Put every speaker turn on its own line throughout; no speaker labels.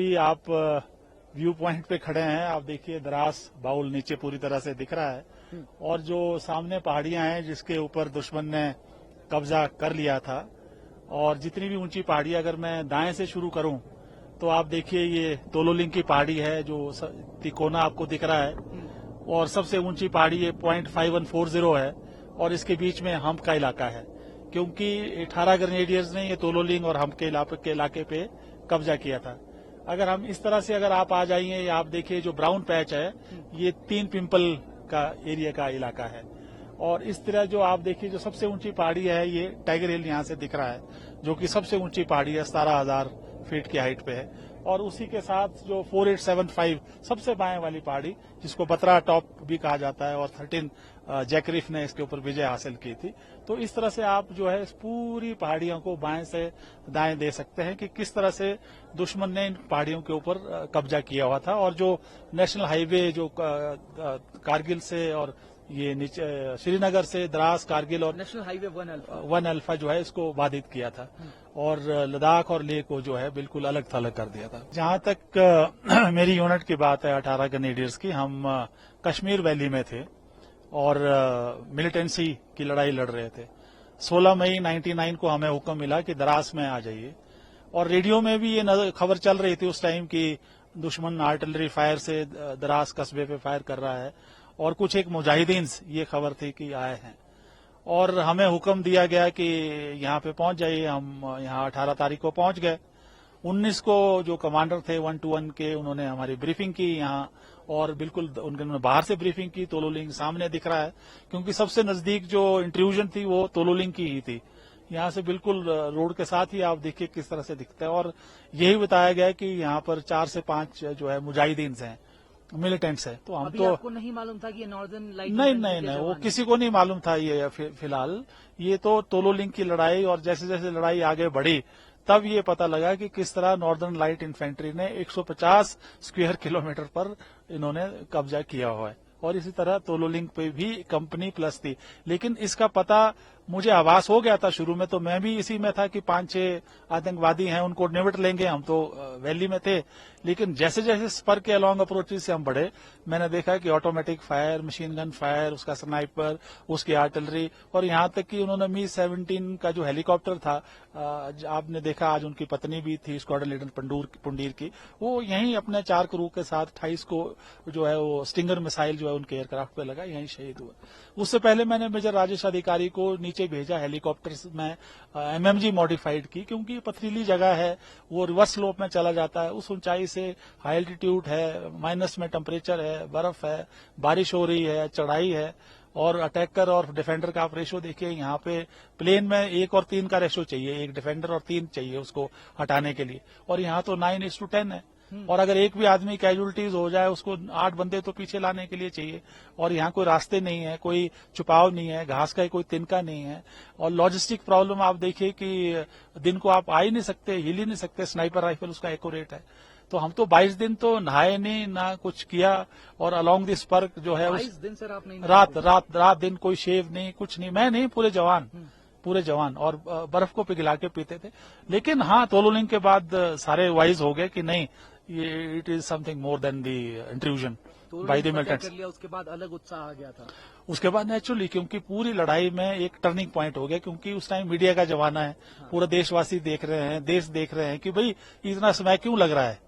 अभी आप view point पे खड़े हैं। आप देखिए द्रास बाउल नीचे पूरी तरह से दिख रहा है और जो सामने पहाड़ियां हैं जिसके ऊपर दुश्मन ने कब्जा कर लिया था, और जितनी भी ऊंची पहाड़ी अगर मैं दाएं से शुरू करूं तो आप देखिए ये तोलोलिंग की पहाड़ी है जो तिकोना आपको दिख रहा है, और सबसे ऊंची पहाड़ी ये 0.5140 है और इसके बीच में हम्प का इलाका है, क्योंकि 18 ग्रेनेडियर्स ने ये तोलोलिंग और हम्प के इलाके पे कब्जा किया था। अगर हम इस तरह से अगर आप आ जाइए, आप देखिए जो ब्राउन पैच है ये 3 पिंपल का एरिया का इलाका है, और इस तरह जो आप देखिए जो सबसे ऊंची पहाड़ी है ये टाइगर हिल यहां से दिख रहा है, जो कि सबसे ऊंची पहाड़ी है, 17,000 फीट की हाइट पे है। और उसी के साथ जो 4875 सबसे बाएं वाली पहाड़ी जिसको बत्रा टॉप भी कहा जाता है, और 13 जैकरीफ ने इसके ऊपर विजय हासिल की थी। तो इस तरह से आप जो है इस पूरी पहाड़ियों को बाएं से दाएं दे सकते हैं कि किस तरह से दुश्मन ने इन पहाड़ियों के ऊपर कब्जा किया हुआ था। और जो नेशनल हाईवे जो कारगिल से और ये नीचे श्रीनगर से द्रास, कारगिल और
नेशनल हाईवे
1 अल्फा जो है इसको बाधित किया था, और लद्दाख और लेह को जो है बिल्कुल अलग थलग कर दिया था। जहां तक मेरी यूनिट की बात है 18 ग्रेनेडियर्स की, हम कश्मीर वैली में थे और मिलिटेंसी की लड़ाई लड़ रहे थे। 16 मई 99 को हमें हुक्म मिला कि द्रास में आ जाइए, और रेडियो में भी ये खबर चल रही थी उस टाइम कि दुश्मन आर्टिलरी फायर से द्रास कस्बे पे फायर कर रहा है, और कुछ एक मुजाहिदीन ये खबर थी कि आए हैं, और हमें हुक्म दिया गया कि यहाँ पे पहुंच जाइए। हम यहाँ 18 तारीख को पहुंच गए। 19 को जो कमांडर थे 121 के, उन्होंने हमारी ब्रीफिंग की यहाँ, और बिल्कुल उन्होंने बाहर से ब्रीफिंग की। तोलोलिंग सामने दिख रहा है, क्योंकि सबसे नजदीक जो इंट्रूजन थी वो तोलोलिंग की ही थी। यहाँ से बिल्कुल रोड के साथ ही आप देखिए किस तरह से दिखता है, और यही बताया गया कि यहाँ पर 4 से 5 जो है मुजाहिदीन हैं, मिलिटेंट्स है। तो हम
अभी
तो
आपको नहीं मालूम था कि ये नॉर्दर्न लाइट
नहीं वो किसी को नहीं मालूम था। ये फिलहाल ये तो तोलोलिंग की लड़ाई, और जैसे जैसे लड़ाई आगे बढ़ी तब ये पता लगा कि किस तरह नॉर्दर्न लाइट इन्फेंट्री ने 150 स्क्वायर किलोमीटर पर इन्होंने कब्जा किया हुआ है, और इसी तरह तोलोलिंग पे भी कंपनी प्लस थी। लेकिन इसका पता मुझे आभास हो गया था शुरू में, तो मैं भी इसी में था कि 5-6 आतंकवादी हैं, उनको निपट लेंगे। हम तो वैली में थे, लेकिन जैसे जैसे स्पर के अलॉन्ग अप्रोचेस से हम बढ़े, मैंने देखा कि automatic fire, machine gun fire, उसका स्नाइपर, उसकी आर्टिलरी, और यहां तक कि उन्होंने Mi-17 का जो हेलीकॉप्टर था, आपने देखा आज उनकी पत्नी भी थी स्क्वाड्रन लीडर पुंडीर की, वो यहीं अपने 4 क्रू के साथ 28 को जो है वो स्टिंगर मिसाइल जो है उनके एयरक्राफ्ट पे लगा, यहीं शहीद हुआ। उससे पहले मैंने मेजर राजेश अधिकारी को नीचे भेजा हेलीकॉप्टर में, MMG मॉडिफाइड की, क्योंकि पथरीली जगह है, वो रिवर्स स्लोप में चला जाता है, उस ऊंचाई से हाई एल्टीट्यूड है, माइनस में टेम्परेचर है, बर्फ है, बारिश हो रही है, चढ़ाई है, और अटैकर और डिफेंडर का आप रेशो देखिए। यहाँ पे प्लेन में 1 और 3 का रेशो चाहिए, 1 डिफेंडर और 3 चाहिए उसको हटाने के लिए, और यहाँ तो 9:10 है। और अगर एक भी आदमी कैजुअलिटीज हो जाए, उसको 8 बंदे तो पीछे लाने के लिए चाहिए, और यहाँ कोई रास्ते नहीं है, कोई छुपाव नहीं है, घास का कोई तिनका नहीं है, और लॉजिस्टिक प्रॉब्लम आप देखिए कि दिन को आप आ ही नहीं सकते, हिल ही नहीं सकते, स्नाइपर राइफल उसका एक्यूरेट है। तो हम तो 22 दिन तो नहाए नहीं, ना कुछ किया, और अलोंग दिस पर जो है
22 दिन सर आप नहीं
रात दिन कोई शेव नहीं, कुछ नहीं, मैं नहीं, पूरे जवान और बर्फ को पिघला के पीते थे। लेकिन हाँ, तोलोलिंग के बाद सारे वाइज हो गए कि नहीं, ये it is something more than the intrusion by the militants.
उसके बाद अलग उत्साह आ गया था।
उसके बाद नेचुरली, क्योंकि पूरी लड़ाई में एक टर्निंग पॉइंट हो गया, क्योंकि उस टाइम मीडिया का जमाना है, पूरा देशवासी देख रहे हैं, देश देख रहे हैं कि भाई इतना समय क्यों लग रहा है।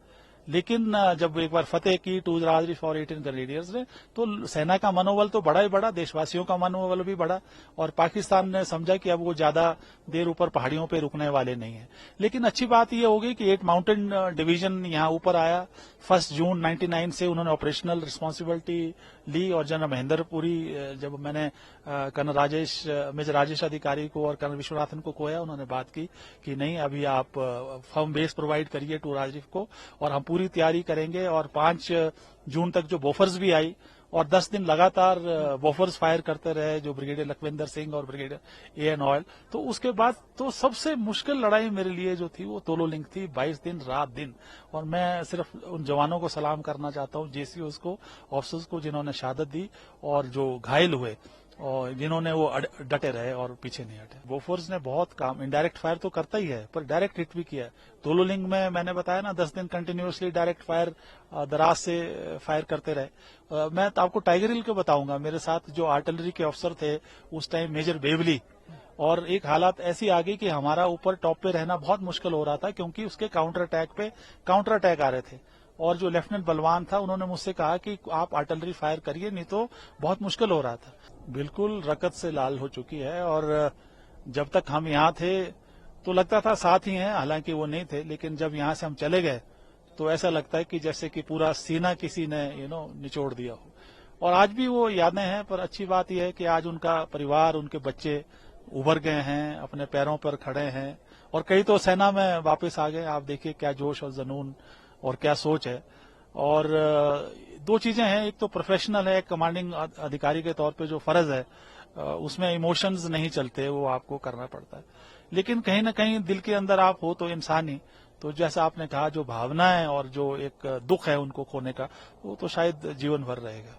लेकिन जब एक बार फतेह की टू राजरी फॉर 18 ग्रेनेडियर्स ने, तो सेना का मनोबल तो बढ़ा ही बढ़ा, देशवासियों का मनोबल भी बढ़ा, और पाकिस्तान ने समझा कि अब वो ज्यादा देर ऊपर पहाड़ियों पे रुकने वाले नहीं है। लेकिन अच्छी बात यह हो गई कि 8 माउंटेन डिवीजन यहाँ ऊपर आया। 1 जून 99 से उन्होंने ऑपरेशनल रिस्पॉन्सिबिलिटी ली, और जनरल महेंद्रपुरी, जब मैंने कर्नल मेजर राजेश अधिकारी को और कर्नल विश्वनाथन को खोया, उन्होंने बात की कि नहीं, अभी आप फर्म बेस प्रोवाइड करिए टू राजरीफ को, और हम पूरी तैयारी करेंगे। और 5 जून तक जो बोफर्स भी आई, और 10 दिन लगातार बोफर्स फायर करते रहे, जो ब्रिगेडियर लखविंदर सिंह और ब्रिगेडियर AN ऑयल। तो उसके बाद तो सबसे मुश्किल लड़ाई मेरे लिए जो थी वो तोलोलिंग थी, 22 दिन रात दिन। और मैं सिर्फ उन जवानों को सलाम करना चाहता हूँ, JCOs को, ऑफिसर्स को, जिन्होंने शहादत दी, और जो घायल हुए और जिन्होंने वो डटे रहे और पीछे नहीं हटे। बोफोर्स ने बहुत काम, इनडायरेक्ट फायर तो करता ही है पर डायरेक्ट हिट भी किया है। तोलोलिंग में मैंने बताया ना 10 दिन कंटिन्यूअसली डायरेक्ट फायर दराज से फायर करते रहे। मैं तो आपको टाइगर हिल के बताऊंगा, मेरे साथ जो आर्टिलरी के अफसर थे उस टाइम मेजर बेवली, और एक हालात ऐसी आ गई कि हमारा ऊपर टॉप पे रहना बहुत मुश्किल हो रहा था क्योंकि उसके काउंटर अटैक आ रहे थे। और जो लेफ्टिनेंट बलवान था उन्होंने मुझसे कहा कि आप आर्टिलरी फायर करिए, नहीं तो बहुत मुश्किल हो रहा था। बिल्कुल रकत से लाल हो चुकी है, और जब तक हम यहाँ थे तो लगता था साथ ही हैं, हालांकि वो नहीं थे, लेकिन जब यहाँ से हम चले गए तो ऐसा लगता है कि जैसे कि पूरा सीना किसी ने निचोड़ दिया हो। और आज भी वो यादें हैं, पर अच्छी बात यह है कि आज उनका परिवार, उनके बच्चे उभर गए हैं, अपने पैरों पर खड़े हैं, और कई तो सेना में वापस आ गए। आप देखिए क्या जोश और जुनून और क्या सोच है। और दो चीजें हैं, एक तो प्रोफेशनल है, कमांडिंग अधिकारी के तौर पे जो फर्ज है उसमें इमोशंस नहीं चलते, वो आपको करना पड़ता है। लेकिन कहीं ना कहीं दिल के अंदर आप हो तो इंसानी, तो जैसा आपने कहा जो भावनाएं और जो एक दुख है उनको खोने का, वो तो शायद जीवन भर रहेगा।